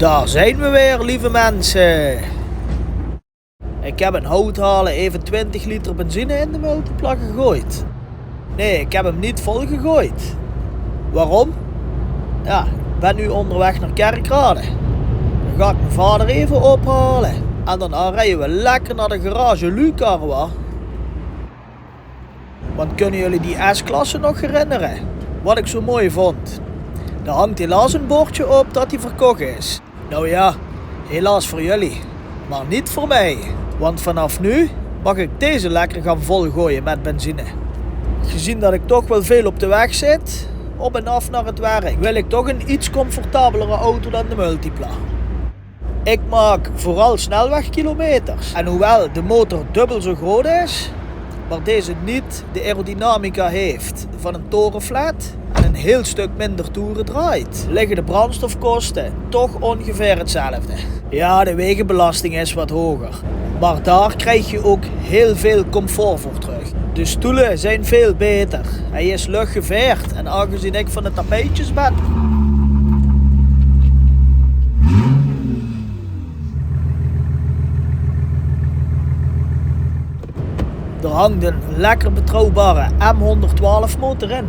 Daar zijn we weer, lieve mensen. Ik heb een houthalen even 20 liter benzine in de multipla gegooid. Nee, ik heb hem niet vol gegooid. Waarom? Ja, ik ben nu onderweg naar Kerkrade. Dan ga ik mijn vader even ophalen. En daarna rijden we lekker naar de garage Lucarwa. Want kunnen jullie die S-klasse nog herinneren? Wat ik zo mooi vond. Er hangt helaas een bordje op dat die verkocht is. Nou ja, helaas voor jullie. Maar niet voor mij. Want vanaf nu mag ik deze lekker gaan volgooien met benzine. Gezien dat ik toch wel veel op de weg zit, op en af naar het werk, wil ik toch een iets comfortabelere auto dan de multipla. Ik maak vooral snelwegkilometers. En hoewel de motor dubbel zo groot is, maar deze niet de aerodynamica heeft van een torenflat en een heel stuk minder toeren draait, liggen de brandstofkosten toch ongeveer hetzelfde. Ja, de wegenbelasting is wat hoger, maar daar krijg je ook heel veel comfort voor terug. De stoelen zijn veel beter, hij is luchtgeveerd en aangezien ik van de tapijtjes ben, er hangt een lekker betrouwbare M112 motor in.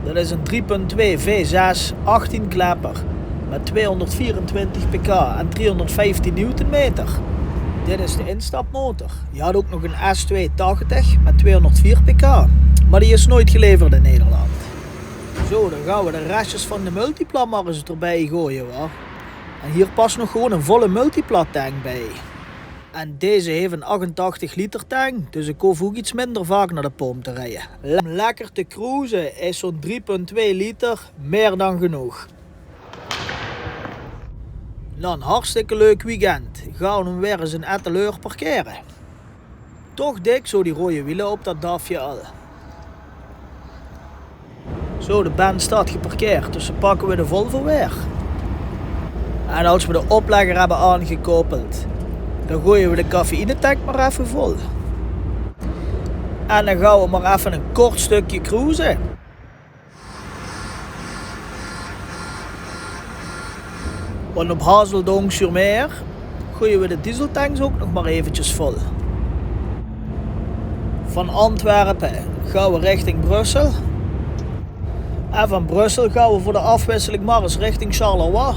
Dat is een 3.2 V6 18 klepper met 224 pk en 315 Nm. Dit is de instapmotor. Je had ook nog een S280 met 204 pk, maar die is nooit geleverd in Nederland. Zo, dan gaan we de restjes van de multipla maar eens erbij gooien, hoor. En hier past nog gewoon een volle multipla tank bij. En deze heeft een 88 liter tank, dus ik hoef ook iets minder vaak naar de pomp te rijden. Om lekker te cruisen is zo'n 3.2 liter meer dan genoeg. Na een hartstikke leuk weekend gaan we hem weer eens in Etteleur parkeren. Toch dik zo die rode wielen op dat dafje al. Zo, de band staat geparkeerd, dus dan pakken we de Volvo weer. En als we de oplegger hebben aangekoppeld, dan gooien we de cafeïnetank maar even vol. En dan gaan we maar even een kort stukje cruisen. Want op Hazeldonk-sur-Meer gooien we de dieseltanks ook nog maar eventjes vol. Van Antwerpen gaan we richting Brussel. En van Brussel gaan we voor de afwisseling maar eens richting Charleroi.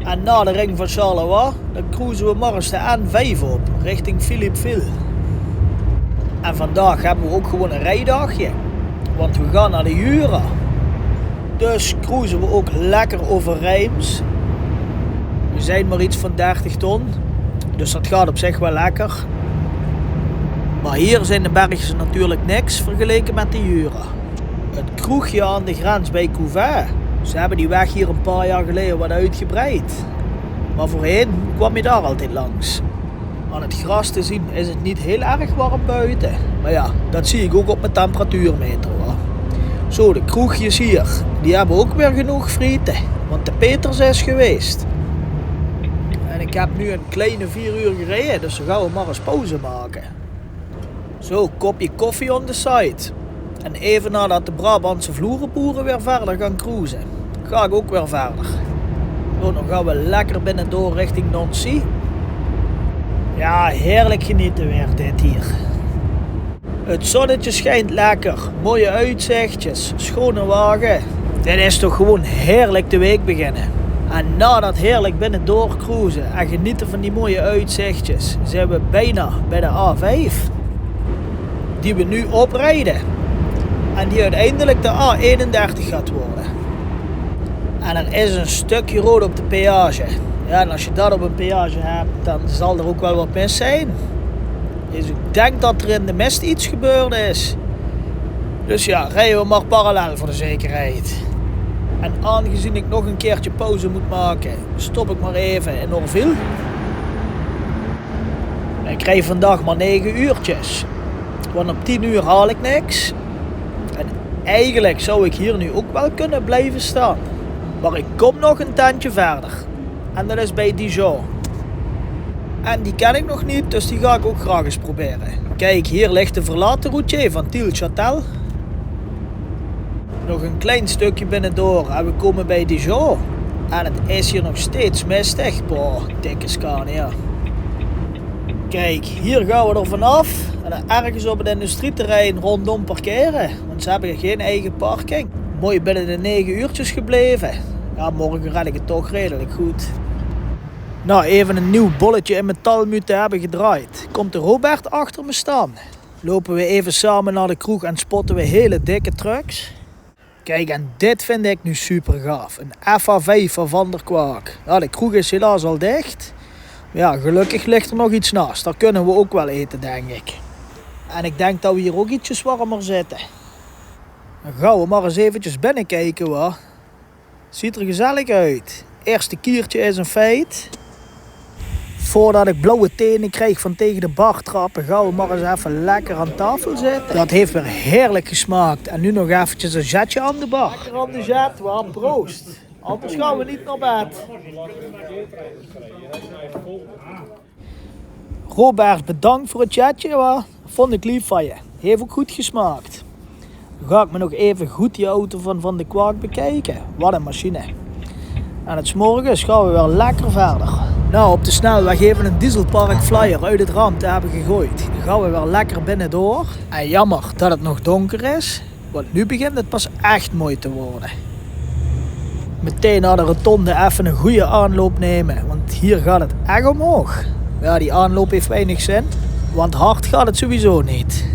En na de ring van Charleroi, dan cruisen we maar eens de N5 op, richting Philippeville. En vandaag hebben we ook gewoon een rijdagje, want we gaan naar de Jura. Dus cruisen we ook lekker over Reims. We zijn maar iets van 30 ton, dus dat gaat op zich wel lekker. Maar hier zijn de bergjes natuurlijk niks vergeleken met de Jura. Het kroegje aan de grens bij Couvet. Ze hebben die weg hier een paar jaar geleden wat uitgebreid. Maar voorheen kwam je daar altijd langs. Aan het gras te zien is het niet heel erg warm buiten. Maar ja, dat zie ik ook op mijn temperatuurmeter, hoor. Zo, de kroegjes hier, die hebben ook weer genoeg frieten. Want de Peters is geweest. En ik heb nu een kleine 4 uur gereden, dus dan gaan we maar eens pauze maken. Zo, kopje koffie on the side. En even nadat de Brabantse vloerenboeren weer verder gaan cruisen, ga ik ook weer verder. Zo, dan gaan we lekker binnendoor richting Nancy. Ja, heerlijk genieten weer dit hier. Het zonnetje schijnt lekker, mooie uitzichtjes, schone wagen. Dit is toch gewoon heerlijk de week beginnen. En na dat heerlijk binnendoor cruisen en genieten van die mooie uitzichtjes, zijn we bijna bij de A5. Die we nu oprijden. En die uiteindelijk de A31 gaat worden. En er is een stukje rood op de peage. Ja, en als je dat op een peage hebt, dan zal er ook wel wat mis zijn. Dus ik denk dat er in de mist iets gebeurd is. Dus ja, rijden we maar parallel voor de zekerheid. En aangezien ik nog een keertje pauze moet maken, stop ik maar even in Orville. Ik rijd vandaag maar 9 uurtjes. Want op 10 uur haal ik niks. En eigenlijk zou ik hier nu ook wel kunnen blijven staan. Maar ik kom nog een tandje verder. En dat is bij Dijon. En die ken ik nog niet, dus die ga ik ook graag eens proberen. Kijk, hier ligt de verlaten routier van Tiel-Châtel. Nog een klein stukje binnendoor en we komen bij Dijon. En het is hier nog steeds mistig. Boah, dikke Scania. Kijk, hier gaan we er vanaf. En dan ergens op het industrieterrein rondom parkeren. Want ze hebben geen eigen parking. Mooi binnen de 9 uurtjes gebleven. Ja, morgen red ik het toch redelijk goed. Nou, even een nieuw bolletje in mijn talmuut te hebben gedraaid. Komt de Robert achter me staan. Lopen we even samen naar de kroeg en spotten we hele dikke trucks. Kijk, en dit vind ik nu super gaaf. Een FH5 van Van der Kwaak. Ja, de kroeg is helaas al dicht. Maar ja, gelukkig ligt er nog iets naast. Daar kunnen we ook wel eten, denk ik. En ik denk dat we hier ook ietsjes warmer zitten. Dan gaan we maar eens eventjes binnenkijken, hoor. Ziet er gezellig uit. Eerste kiertje is een feit. Voordat ik blauwe tenen krijg van tegen de bar trappen, gaan we maar eens even lekker aan tafel zitten. Dat heeft weer heerlijk gesmaakt. En nu nog eventjes een zetje aan de bar. Lekker aan de zet, waar proost. Anders gaan we niet naar bed. Robert, bedankt voor het chatje, hoor. Vond ik lief van je. Heeft ook goed gesmaakt. Dan ga ik me nog even goed die auto van de Kwaak bekijken. Wat een machine. En het 's morgens gaan we wel lekker verder. Nou, op de snelweg even een dieselpark flyer uit het raam te hebben gegooid. Dan gaan we wel lekker binnendoor. En jammer dat het nog donker is, want nu begint het pas echt mooi te worden. Meteen naar de rotonde even een goede aanloop nemen, want hier gaat het echt omhoog. Ja, die aanloop heeft weinig zin, want hard gaat het sowieso niet.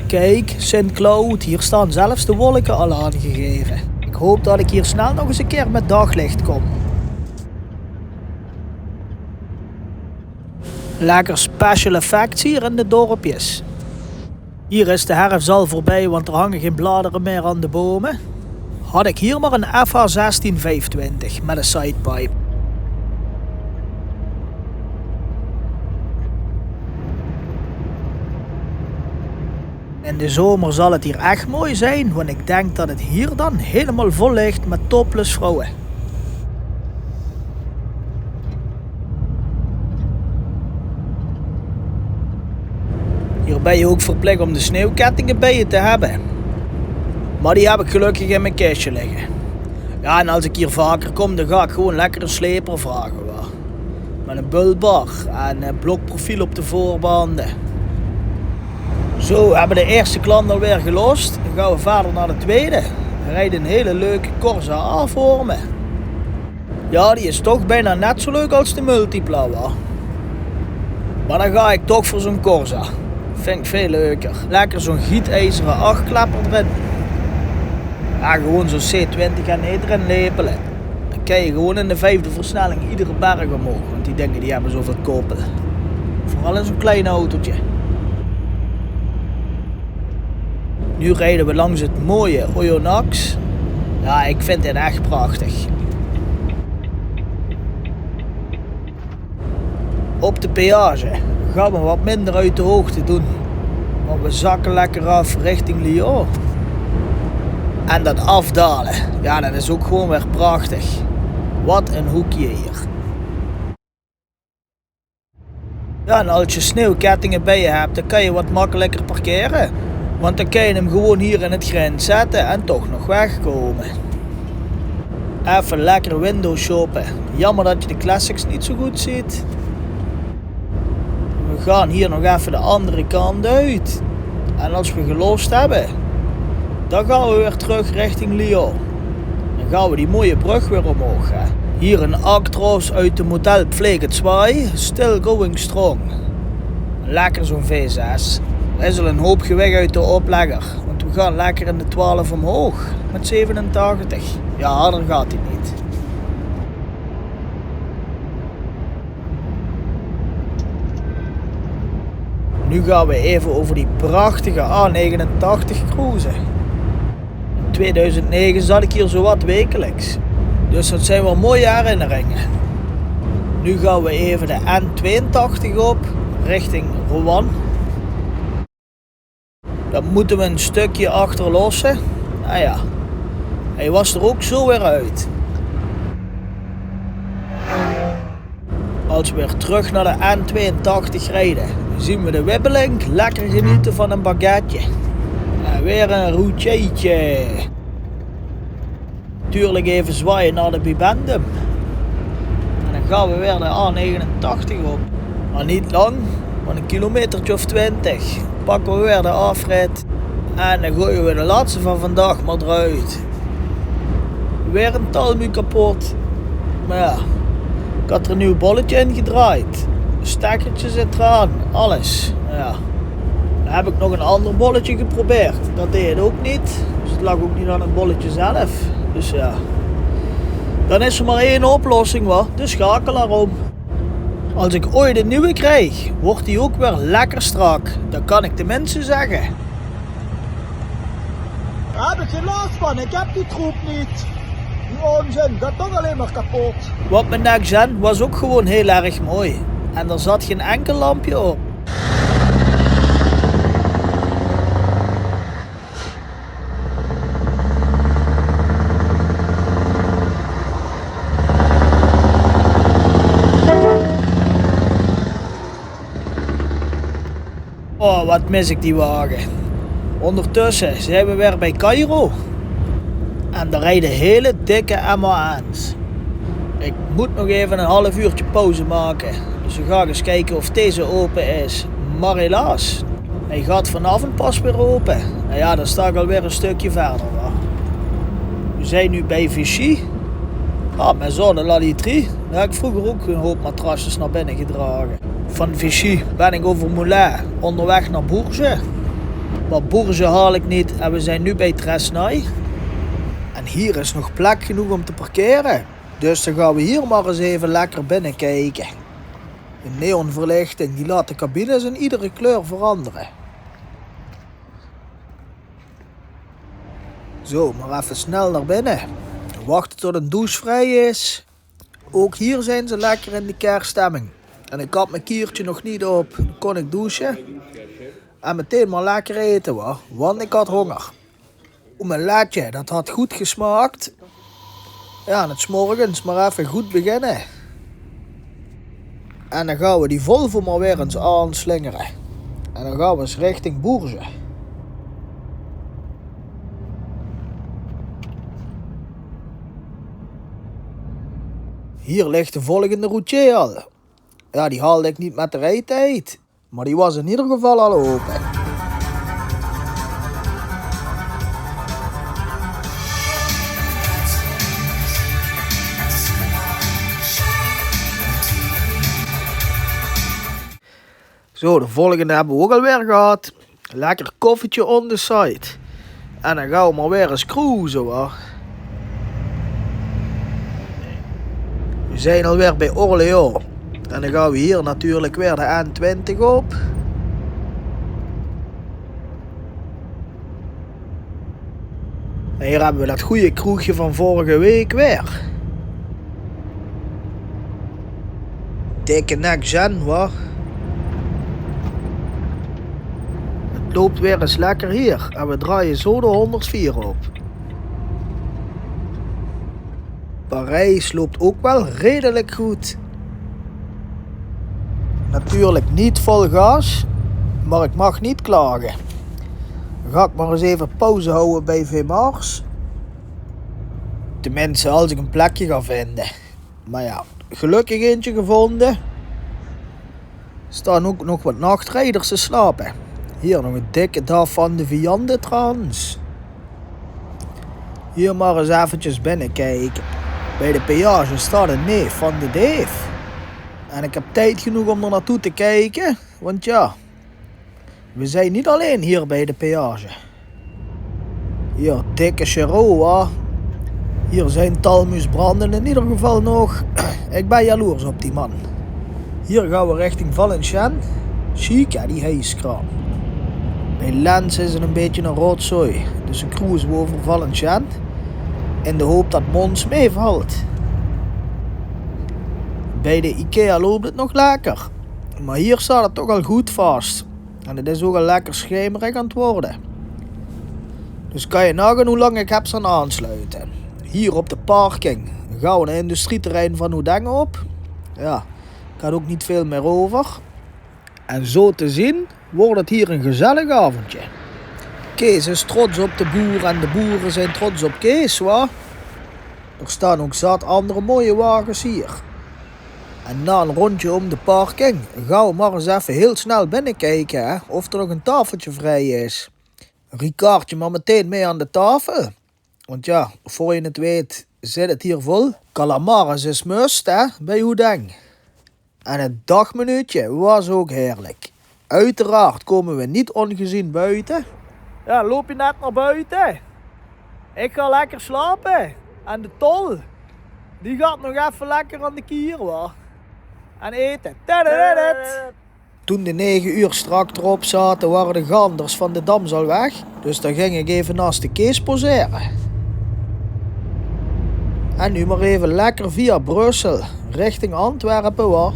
Kijk, Sint Cloud, hier staan zelfs de wolken al aangegeven. Ik hoop dat ik hier snel nog eens een keer met daglicht kom. Lekker special effects hier in de dorpjes. Hier is de herfst al voorbij, want er hangen geen bladeren meer aan de bomen. Had ik hier maar een FH16 520 met een sidepipe. In de zomer zal het hier echt mooi zijn, want ik denk dat het hier dan helemaal vol ligt met topless vrouwen. Hier ben je ook verplicht om de sneeuwkettingen bij je te hebben. Maar die heb ik gelukkig in mijn kistje liggen. Ja, en als ik hier vaker kom, dan ga ik gewoon lekker een sleper vragen. Hoor. Met een bulbar en een blokprofiel op de voorbanden. Zo, we hebben de eerste klant alweer gelost. Dan gaan we verder naar de tweede. Er rijdt een hele leuke Corsa A voor me. Ja, die is toch bijna net zo leuk als de Multipla. Hoor. Maar dan ga ik toch voor zo'n Corsa. Vind ik veel leuker. Lekker zo'n gietijzeren 8-klepper erin. Ja, gewoon zo'n C20 en erin lepelen. Dan kan je gewoon in de 5e versnelling iedere berg omhoog. Want die dingen die hebben zoveel koppelen. Vooral in zo'n klein autootje. Nu rijden we langs het mooie Oyonnax. Ja, ik vind dit echt prachtig. Op de peage gaan we wat minder uit de hoogte doen. Want we zakken lekker af richting Lyon. En dat afdalen, ja, dat is ook gewoon weer prachtig. Wat een hoekje hier. Ja, en als je sneeuwkettingen bij je hebt, dan kan je wat makkelijker parkeren. Want dan kan je hem gewoon hier in het grens zetten en toch nog wegkomen. Even lekker window shoppen. Jammer dat je de classics niet zo goed ziet. We gaan hier nog even de andere kant uit. En als we gelost hebben, dan gaan we weer terug richting Lyon. Dan gaan we die mooie brug weer omhoog. Hè. Hier een Actros uit de model Pflege 2, still going strong. Lekker zo'n V6. Wissel een hoop gewicht uit de oplegger, want we gaan lekker in de 12 omhoog met 87. Ja, harder gaat hij niet. Nu gaan we even over die prachtige A89 cruisen. In 2009 zat ik hier zowat wekelijks, dus dat zijn wel mooie herinneringen. Nu gaan we even de N82 op, richting Rouen. Dan moeten we een stukje achterlossen. Nou ja, hij was er ook zo weer uit. Als we weer terug naar de N82 rijden, zien we de Wibbeling lekker genieten van een baguette. Weer een routjeetje. Tuurlijk even zwaaien naar de Bibendum. En dan gaan we weer de A89 op. Maar niet lang, maar een kilometertje of 20. Pakken we weer de afrit. En dan gooien we de laatste van vandaag maar eruit. Weer een talmu kapot. Maar ja, ik had er een nieuw bolletje in gedraaid. Stekkertje zit eraan, alles. Ja. Dan heb ik nog een ander bolletje geprobeerd. Dat deed het ook niet. Dus het lag ook niet aan het bolletje zelf. Dus ja. Dan is er maar één oplossing, wat? De schakelaar om. Als ik ooit een nieuwe krijg, wordt die ook weer lekker strak. Dat kan ik de mensen zeggen. Daar heb ik geen last van, ik heb die troep niet. Die onzin, dat toch alleen maar kapot. Wat mijn nek zijn was ook gewoon heel erg mooi. En er zat geen enkel lampje op. Oh, wat mis ik die wagen. Ondertussen zijn we weer bij Cairo. En er rijden hele dikke MAN's. Ik moet nog even een half uurtje pauze maken. Dus we gaan eens kijken of deze open is. Maar helaas, hij gaat vanavond pas weer open. Nou ja, dan sta ik alweer een stukje verder. Hoor. We zijn nu bij Vichy. Met zo'n lalitrie. Daar heb ik vroeger ook een hoop matrasjes naar binnen gedragen. Van Vichy ben ik over Moulins onderweg naar Bourges. Maar Bourges haal ik niet en we zijn nu bij Tresnay. En hier is nog plek genoeg om te parkeren. Dus dan gaan we hier maar eens even lekker binnen kijken. De neonverlichting die laat de cabines in iedere kleur veranderen. Zo, maar even snel naar binnen. Wachten tot een douche vrij is. Ook hier zijn ze lekker in de kerststemming. En ik had mijn kiertje nog niet op. Dan kon ik douchen. En meteen maar lekker eten hoor. Want ik had honger. Mijn laatje, dat had goed gesmaakt. Ja, en het 's morgens maar even goed beginnen. En dan gaan we die Volvo maar weer eens aanslingeren. En dan gaan we eens richting Bourges. Hier ligt de volgende routier al. Ja, die haalde ik niet met de rijtijd. Maar die was in ieder geval al open. Zo, de volgende hebben we ook alweer gehad. Lekker koffietje on the side. En dan gaan we maar weer eens cruisen hoor. We zijn alweer bij Orléans. En dan gaan we hier natuurlijk weer de N20 op. En hier hebben we dat goede kroegje van vorige week weer. Dikke nek Zen hoor. Het loopt weer eens lekker hier. En we draaien zo de 104 op. Parijs loopt ook wel redelijk goed. Natuurlijk niet vol gas, maar ik mag niet klagen. Dan ga ik maar eens even pauze houden bij Vemars. Tenminste als ik een plekje ga vinden. Maar ja, gelukkig eentje gevonden. Er staan ook nog wat nachtrijders te slapen. Hier nog een dikke DAF van de Viande trouwens. Hier maar eens eventjes binnenkijken. Bij de peage staat een neef van de Dave. En ik heb tijd genoeg om er naartoe te kijken. Want ja, we zijn niet alleen hier bij de peage. Hier, dikke Chiron. Hier zijn talmus branden in ieder geval nog. Ik ben jaloers op die man. Hier gaan we richting Valenciennes. Chic, ja, die hijskraam. Bij Lens is het een beetje een rotzooi. Dus een cruise over Valenciennes. In de hoop dat Mons meevalt. Bij de Ikea loopt het nog lekker. Maar hier staat het toch al goed vast. En het is ook al lekker schemerig aan het worden. Dus kan je nagaan hoe lang ik heb staan aansluiten. Hier op de parking gaan we een industrieterrein van Houdeng op. Ja, gaat ook niet veel meer over. En zo te zien wordt het hier een gezellig avondje. Kees is trots op de boer en de boeren zijn trots op Kees, wa? Er staan ook zat andere mooie wagens hier. En na een rondje om de parking gaan we maar eens even heel snel binnenkijken, hè, of er nog een tafeltje vrij is. Ricardje maar meteen mee aan de tafel. Want ja, voor je het weet zit het hier vol. Calamares is must, hè, bij Hoedeng. En het dagmenuutje was ook heerlijk. Uiteraard komen we niet ongezien buiten. Ja, loop je net naar buiten? Ik ga lekker slapen. En de tol, die gaat nog even lekker aan de kier, hoor. En eten. Toen de 9 uur strak erop zaten, waren de ganders van de Dams al weg. Dus dan ging ik even naast de Kees poseren. En nu maar even lekker via Brussel, richting Antwerpen, hoor.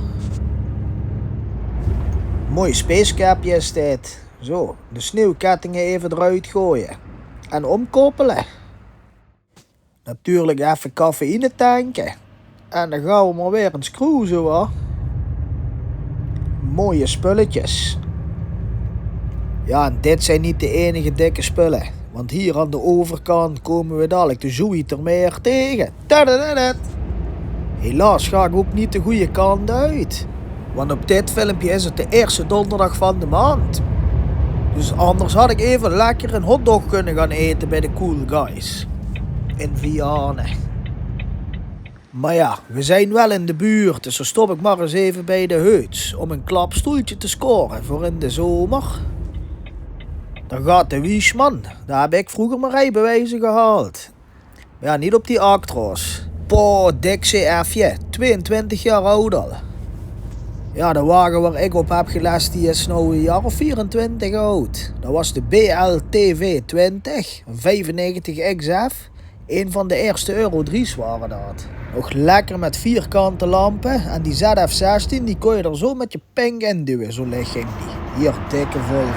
Mooi spacecapje is dit. Zo, de sneeuwkettingen even eruit gooien. En omkoppelen. Natuurlijk even cafeïne tanken. En dan gaan we maar weer eens cruisen, hoor. Mooie spulletjes. Ja, en dit zijn niet de enige dikke spullen. Want hier aan de overkant komen we dadelijk de Zoetermeer tegen. Tadadadat. Helaas ga ik ook niet de goede kant uit. Want op dit filmpje is het de eerste donderdag van de maand. Dus anders had ik even lekker een hotdog kunnen gaan eten bij de Cool Guys. In Vianen. Maar ja, we zijn wel in de buurt, dus dan stop ik maar eens even bij de Heuts om een klapstoeltje te scoren voor in de zomer. Dan gaat de Wiesman, daar heb ik vroeger mijn rijbewijzen gehaald. Maar ja, niet op die Actros. Poh, dik CF'je, 22 jaar oud al. Ja, de wagen waar ik op heb gelest, die is nou een jaar of 24 oud. Dat was de BLTV 20, een 95 XF. Een van de eerste Euro 3's waren dat. Nog lekker met vierkante lampen. En die ZF16, die kon je er zo met je pink in duwen. Zo licht ging die. Hier, dikke Volvo.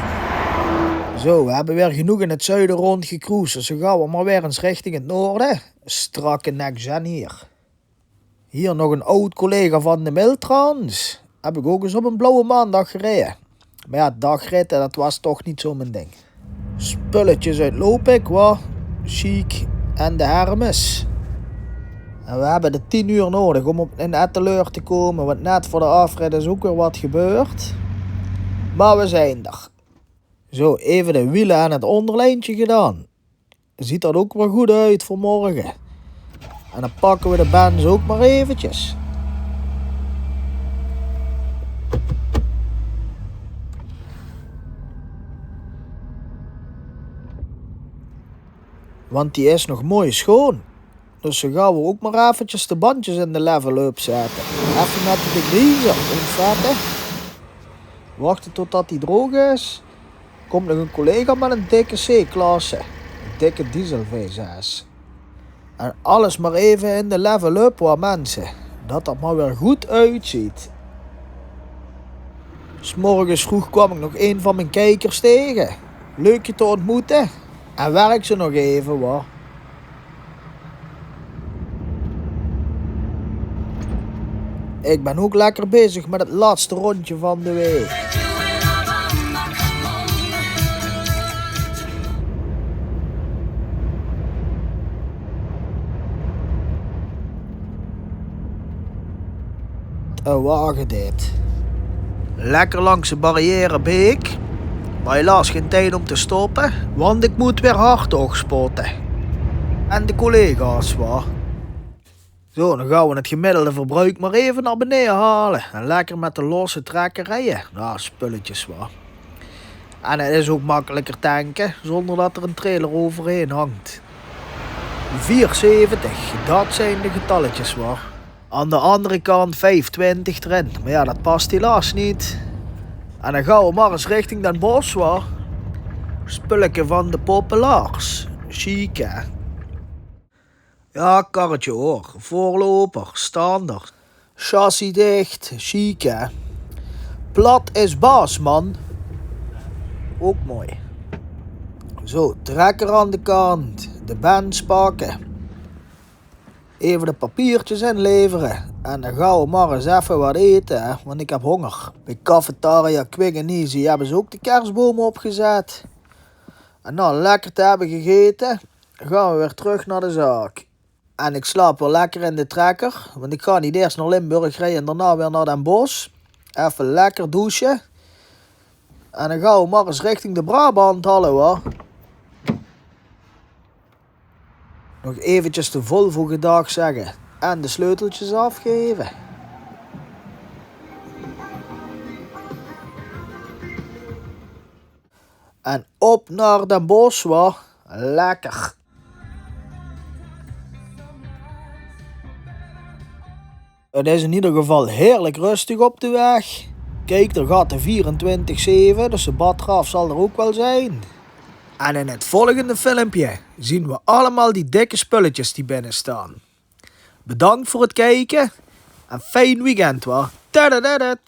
Zo, we hebben weer genoeg in het zuiden rondgecruised. Dus dan gaan we maar weer eens richting het noorden. Strakke next-gen hier. Hier nog een oud collega van de Miltrans. Heb ik ook eens op een blauwe maandag gereden. Maar ja, dagritten, dat was toch niet zo mijn ding. Spulletjes uit Lopik, wa? Chic en de Hermes. En we hebben de 10 uur nodig om in Etteleur te komen, want net voor de afrit is ook weer wat gebeurd. Maar we zijn er. Zo, even de wielen en het onderlijntje gedaan. Ziet er ook wel goed uit voor morgen. En dan pakken we de bands ook maar eventjes. Want die is nog mooi schoon. Dus dan gaan we ook maar eventjes de bandjes in de level-up zetten. Even met de degreaser omvetten. Wachten totdat die droog is. Komt nog een collega met een dikke C-klasse. Een dikke diesel V6. En alles maar even in de level-up, waar mensen. Dat dat maar weer goed uitziet. 'S morgens vroeg kwam ik nog een van mijn kijkers tegen. Leuk je te ontmoeten. En werk ze nog even, hoor. Ik ben ook lekker bezig met het laatste rondje van de week. Een wagen dit. Lekker langs de barrièrebeek. Maar helaas geen tijd om te stoppen, want ik moet weer hardog spotten. En de collega's, waar. Zo, dan gaan we het gemiddelde verbruik maar even naar beneden halen. En lekker met de losse trekker rijden. Nou, spulletjes, waar. En het is ook makkelijker tanken, zonder dat er een trailer overheen hangt. 470, dat zijn de getalletjes, waar. Aan de andere kant 520 erin. Maar ja, dat past helaas niet. En dan gaan we maar eens richting Den Bosch, waar. Spulletje van de Populaars. Chic, hè. Ja, karretje hoor. Voorloper, standaard. Chassis dicht, chic, hè. Plat is baas, man. Ook mooi. Zo, trekker aan de kant. De bands pakken. Even de papiertjes inleveren. En dan gaan we maar eens even wat eten, hè, want ik heb honger. Bij Cafetaria Quick and Easy hebben ze ook de kerstboom opgezet. En na lekker te hebben gegeten, gaan we weer terug naar de zaak. En ik slaap wel lekker in de trekker, want ik ga niet eerst naar Limburg rijden en daarna weer naar Den Bosch. Even lekker douchen. En dan gaan we maar eens richting de Brabant halen hoor. Nog eventjes de Volvo gedag zeggen en de sleuteltjes afgeven. En op naar Den Bosch hoor. Lekker. Het is in ieder geval heerlijk rustig op de weg. Kijk, er gaat de 24/7, dus de badgraaf zal er ook wel zijn. En in het volgende filmpje zien we allemaal die dikke spulletjes die binnen staan. Bedankt voor het kijken en fijn weekend hoor. Tadadadad.